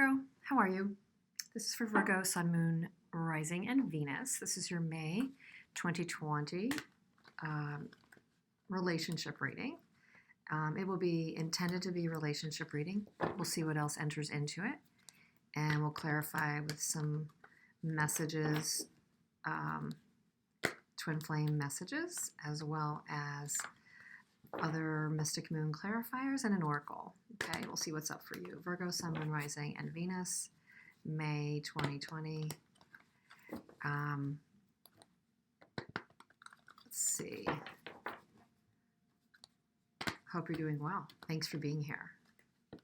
Virgo, how are you? This is for Virgo, Sun, Moon, Rising, and Venus. This is your May 2020 relationship reading. It will be intended to be relationship reading. We'll see what else enters into it, and we'll clarify with some messages, twin flame messages, as well as other mystic moon clarifiers and an oracle. Okay, we'll see what's up for you. Virgo, Sun, Moon, Rising, and Venus, May 2020. Let's see. Hope you're doing well. Thanks for being here.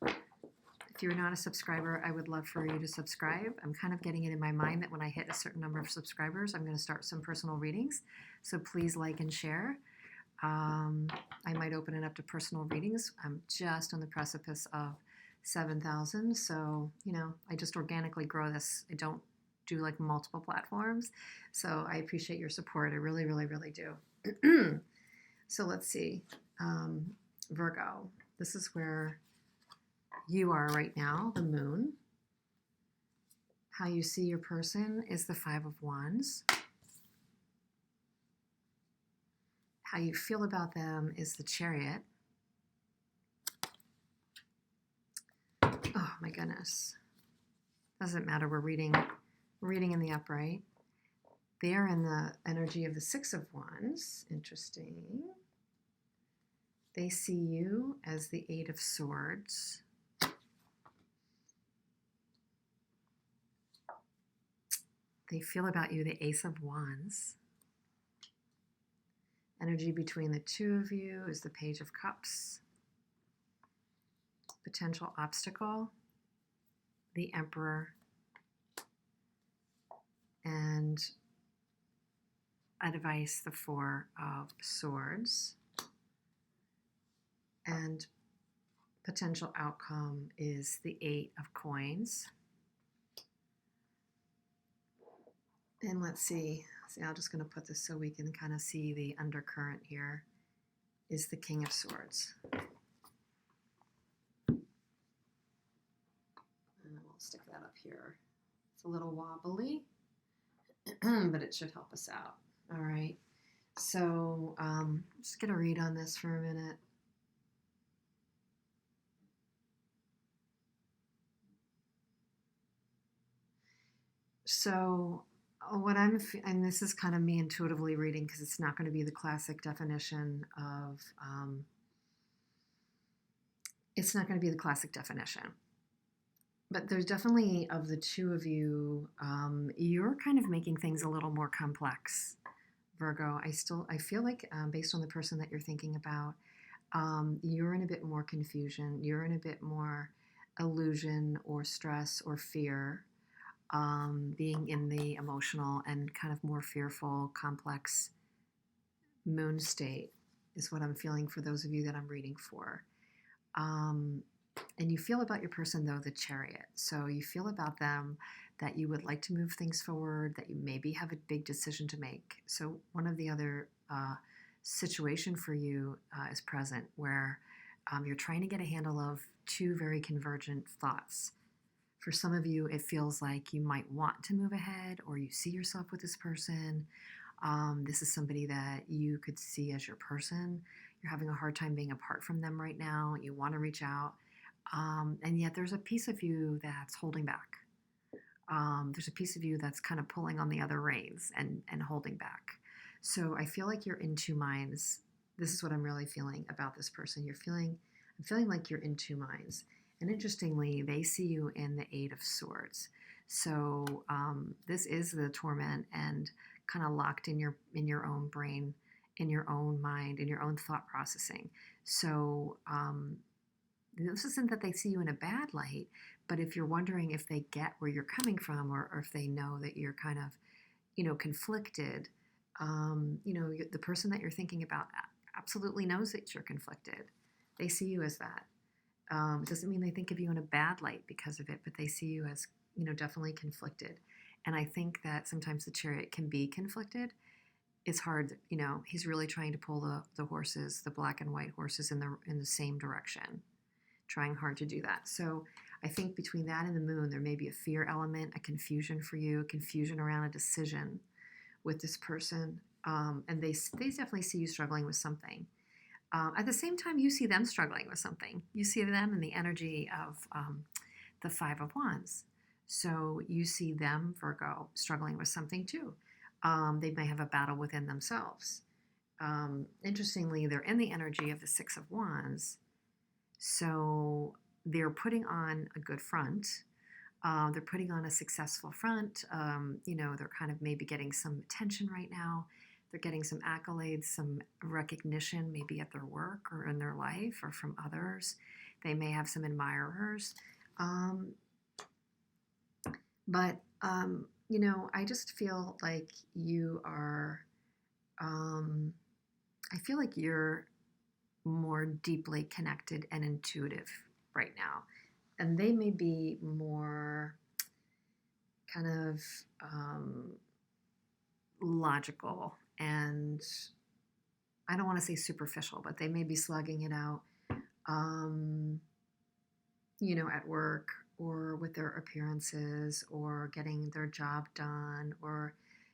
If you're not a subscriber, I would love for you to subscribe. I'm kind of getting it in my mind that when I hit a certain number of subscribers, I'm going to start some personal readings. So please like and share. I might open it up to personal readings. I'm just on the precipice of 7,000. So, I just organically grow this. I don't do like multiple platforms. So I appreciate your support. I really, really, really do. So let's see. Virgo, this is where you are right now, the moon. How you see your person is the Five of Wands. How you feel about them is the Chariot. Oh my goodness. Doesn't matter, we're reading in the upright. They are in the energy of the Six of Wands. Interesting. They see you as the Eight of Swords. They feel about you the Ace of Wands. Energy between the two of you is the Page of Cups. Potential obstacle, the Emperor, and advice, the Four of Swords. And potential outcome is the Eight of Coins. And let's see, I'm just going to put this so we can kind of see the undercurrent here, is the King of Swords. And we'll stick that up here. It's a little wobbly, but it should help us out. All right. So just get a read on this for a minute. So what and this is kind of me intuitively reading because it's not going to be the classic definition of, but there's definitely, of the two of you, you're kind of making things a little more complex, Virgo. I feel like based on the person that you're thinking about, you're in a bit more confusion. You're in a bit more illusion or stress or fear. Being in the emotional and kind of more fearful, complex moon state is what I'm feeling for those of you that I'm reading for. And you feel about your person, though, the Chariot. So you feel about them that you would like to move things forward, that you maybe have a big decision to make. So one of the other situation for you is present where you're trying to get a handle of two very convergent thoughts. For some of you, it feels like you might want to move ahead, or you see yourself with this person. This is somebody that you could see as your person. You're having a hard time being apart from them right now. You want to reach out. And yet there's a piece of you that's holding back. There's a piece of you that's kind of pulling on the other reins and holding back. So I feel like you're in two minds. This is what I'm really feeling about this person. I'm feeling like you're in two minds. And interestingly, they see you in the Eight of Swords. So this is the torment and kind of locked in your own brain, in your own mind, in your own thought processing. So this isn't that they see you in a bad light, but if you're wondering if they get where you're coming from, or if they know that you're kind of, conflicted, the person that you're thinking about absolutely knows that you're conflicted. They see you as that. It doesn't mean they think of you in a bad light because of it, but they see you as, definitely conflicted. And I think that sometimes the Chariot can be conflicted. It's hard, he's really trying to pull the horses, the black and white horses in the same direction, trying hard to do that. So I think between that and the moon, there may be a fear element, a confusion for you, a confusion around a decision with this person. And they definitely see you struggling with something. At the same time, you see them struggling with something. You see them in the energy of the Five of Wands. So you see them, Virgo, struggling with something too. They may have a battle within themselves. Interestingly, they're in the energy of the Six of Wands. So they're putting on a good front. They're putting on a successful front. They're kind of maybe getting some attention right now. They're getting some accolades, some recognition, maybe at their work or in their life or from others. They may have some admirers. But I just feel like you are, I feel like you're more deeply connected and intuitive right now. And they may be more kind of logical, and I don't want to say superficial, but they may be slugging it out, at work or with their appearances or getting their job done, or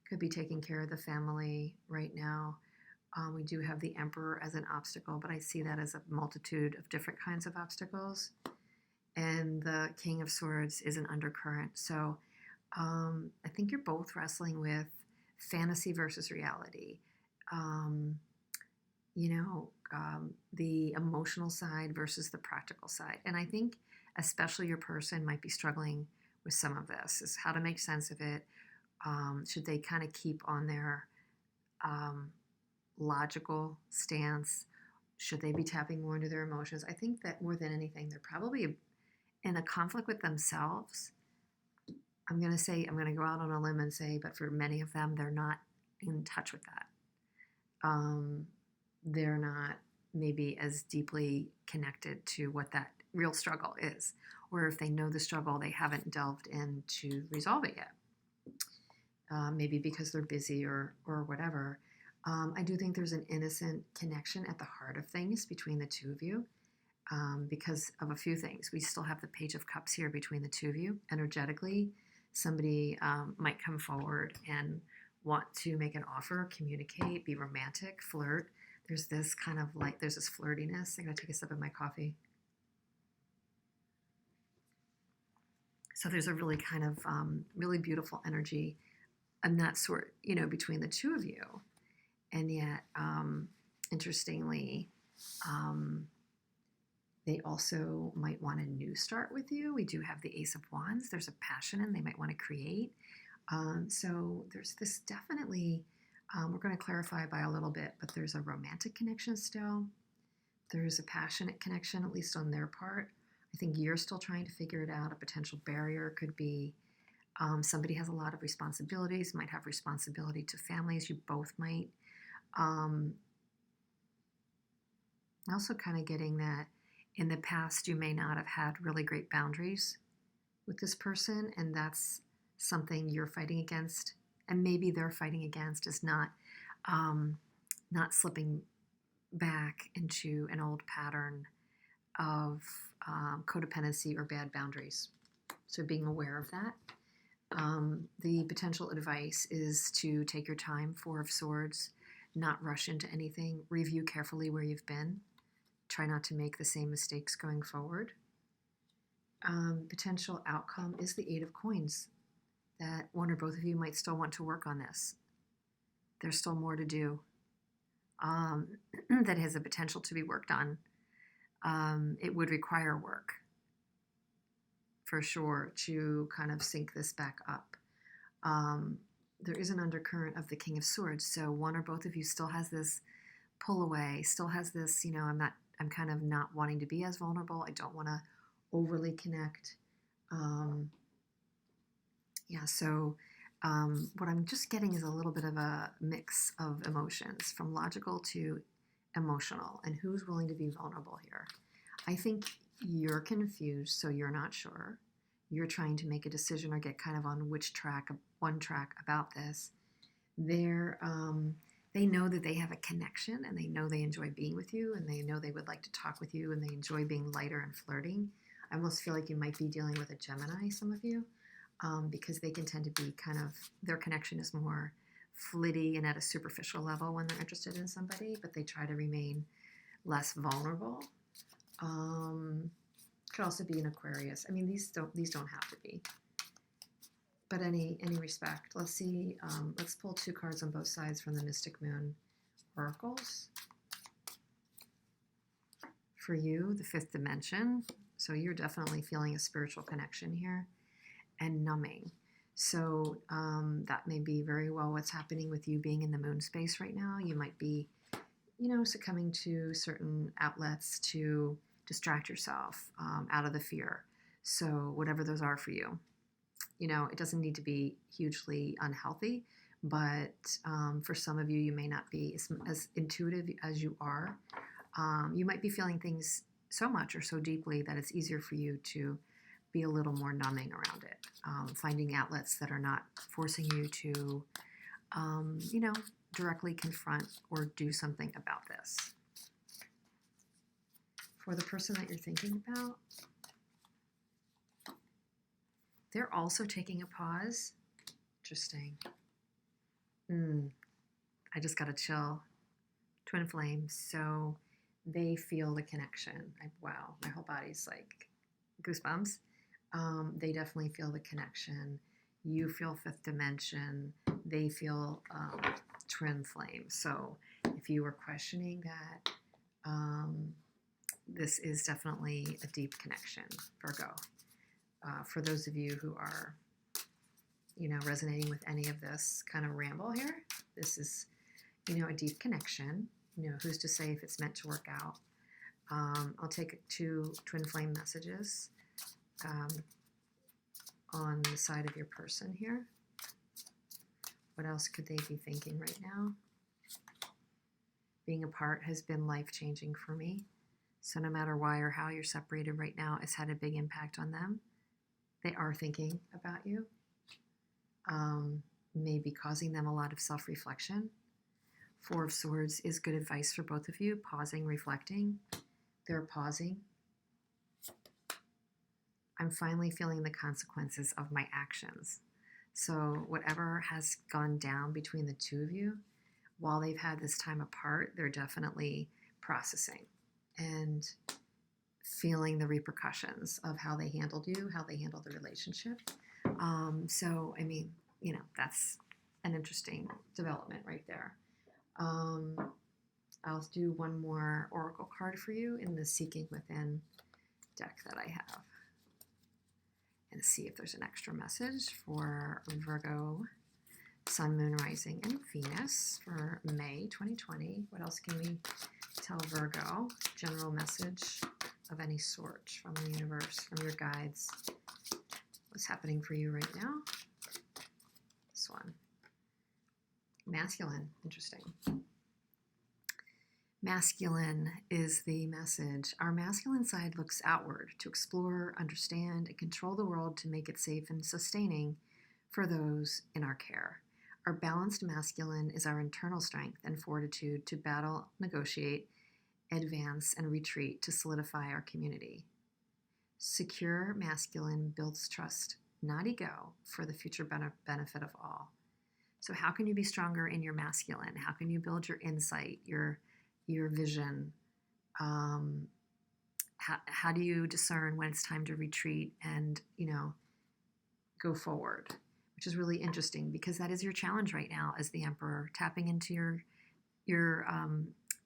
could be taking care of the family right now. We do have the Emperor as an obstacle, but I see that as a multitude of different kinds of obstacles. And the King of Swords is an undercurrent. So I think you're both wrestling with fantasy versus reality. The emotional side versus the practical side. And I think especially your person might be struggling with some of this, is how to make sense of it. Should they kind of keep on their logical stance? Should they be tapping more into their emotions? I think that more than anything, they're probably in a conflict with themselves. I'm going to go out on a limb and say, but for many of them, they're not in touch with that. They're not maybe as deeply connected to what that real struggle is. Or if they know the struggle, they haven't delved into resolving it. Maybe because they're busy or whatever. I do think there's an innocent connection at the heart of things between the two of you, because of a few things. We still have the Page of Cups here between the two of you. Energetically, somebody might come forward and want to make an offer, communicate, be romantic, flirt. There's this kind of there's this flirtiness. I'm going to take a sip of my coffee. So there's a really kind of really beautiful energy and that sort, between the two of you. And yet, interestingly, they also might want a new start with you. We do have the Ace of Wands. There's a passion and they might want to create. So there's this definitely, we're going to clarify by a little bit, but there's a romantic connection still. There's a passionate connection, at least on their part. I think you're still trying to figure it out. A potential barrier could be somebody has a lot of responsibilities, might have responsibility to families. You both might. Also kind of getting that in the past, you may not have had really great boundaries with this person, and that's something you're fighting against, and maybe they're fighting against, is not slipping back into an old pattern of codependency or bad boundaries. So being aware of that. The potential advice is to take your time, Four of Swords, not rush into anything, review carefully where you've been, try not to make the same mistakes going forward. Potential outcome is the Eight of Coins, that one or both of you might still want to work on this. There's still more to do that has a potential to be worked on. It would require work, for sure, to kind of sync this back up. There is an undercurrent of the King of Swords, so one or both of you still has this pull away, still has this, I'm kind of not wanting to be as vulnerable. I don't want to overly connect. So what I'm just getting is a little bit of a mix of emotions, from logical to emotional, and who's willing to be vulnerable here. I think you're confused, so you're not sure. You're trying to make a decision or get kind of on one track about this. They know that they have a connection, and they know they enjoy being with you, and they know they would like to talk with you, and they enjoy being lighter and flirting. I almost feel like you might be dealing with a Gemini, some of you, because they can tend to be kind of, their connection is more flitty and at a superficial level when they're interested in somebody, but they try to remain less vulnerable. Could also be an Aquarius. I mean, these don't have to be. But any respect. Let's see. Let's pull 2 cards on both sides from the Mystic Moon oracles. For you, the 5th dimension. So you're definitely feeling a spiritual connection here, and numbing. So that may be very well what's happening with you being in the moon space right now. You might be, succumbing to certain outlets to distract yourself out of the fear. So whatever those are for you, it doesn't need to be hugely unhealthy, but for some of you, you may not be as intuitive as you are. You might be feeling things so much or so deeply that it's easier for you to be a little more numbing around it, finding outlets that are not forcing you to, directly confront or do something about this. For the person that you're thinking about, they're also taking a pause. Interesting. I just got a chill. Twin flames. So they feel the connection. Wow, my whole body's like goosebumps. They definitely feel the connection. You feel 5th dimension. They feel twin flames. So if you were questioning that, this is definitely a deep connection, Virgo. For those of you who are, resonating with any of this kind of ramble here, this is, a deep connection. Who's to say if it's meant to work out? I'll take 2 twin flame messages on the side of your person here. What else could they be thinking right now? Being apart has been life-changing for me. So no matter why or how you're separated right now, it's had a big impact on them. They are thinking about you. Maybe causing them a lot of self-reflection. 4 of Swords is good advice for both of you. Pausing, reflecting. They're pausing. I'm finally feeling the consequences of my actions. So whatever has gone down between the 2 of you, while they've had this time apart, they're definitely processing and feeling the repercussions of how they handled you, how they handled the relationship. So, I mean, that's an interesting development right there. I'll do one more oracle card for you in the Seeking Within deck that I have, and see if there's an extra message for Virgo, Sun, Moon, Rising, and Venus for May 2020. What else can we tell Virgo? General message of any sort from the universe, from your guides. What's happening for you right now? This one. Masculine. Interesting. Masculine is the message. Our masculine side looks outward to explore, understand, and control the world to make it safe and sustaining for those in our care. Our balanced masculine is our internal strength and fortitude to battle, negotiate, advance, and retreat to solidify our community. Secure masculine builds trust, not ego, for the future benefit of all. So how can you be stronger in your masculine? How can you build your insight, your vision? How do you discern when it's time to retreat and, go forward? Which is really interesting because that is your challenge right now as the Emperor, tapping into your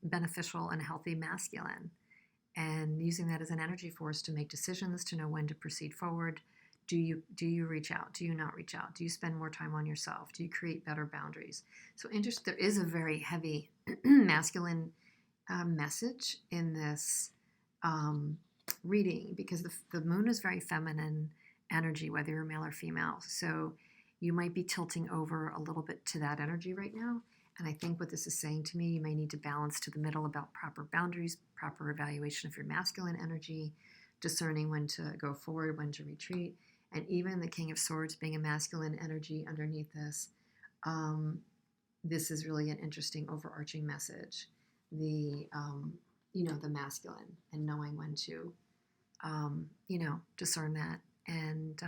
beneficial and healthy masculine and using that as an energy force to make decisions, to know when to proceed forward. Do you reach out? Do you not reach out? Do you spend more time on yourself? Do you create better boundaries? So there is a very heavy masculine message in this reading because the moon is very feminine energy, whether you're male or female. So you might be tilting over a little bit to that energy right now. And I think what this is saying to me, you may need to balance to the middle about proper boundaries, proper evaluation of your masculine energy, discerning when to go forward, when to retreat. And even the King of Swords being a masculine energy underneath this, this is really an interesting overarching message. The masculine and knowing when to discern that and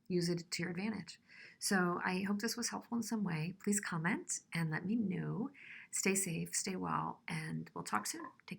use it to your advantage. So I hope this was helpful in some way. Please comment and let me know. Stay safe, stay well, and we'll talk soon. Take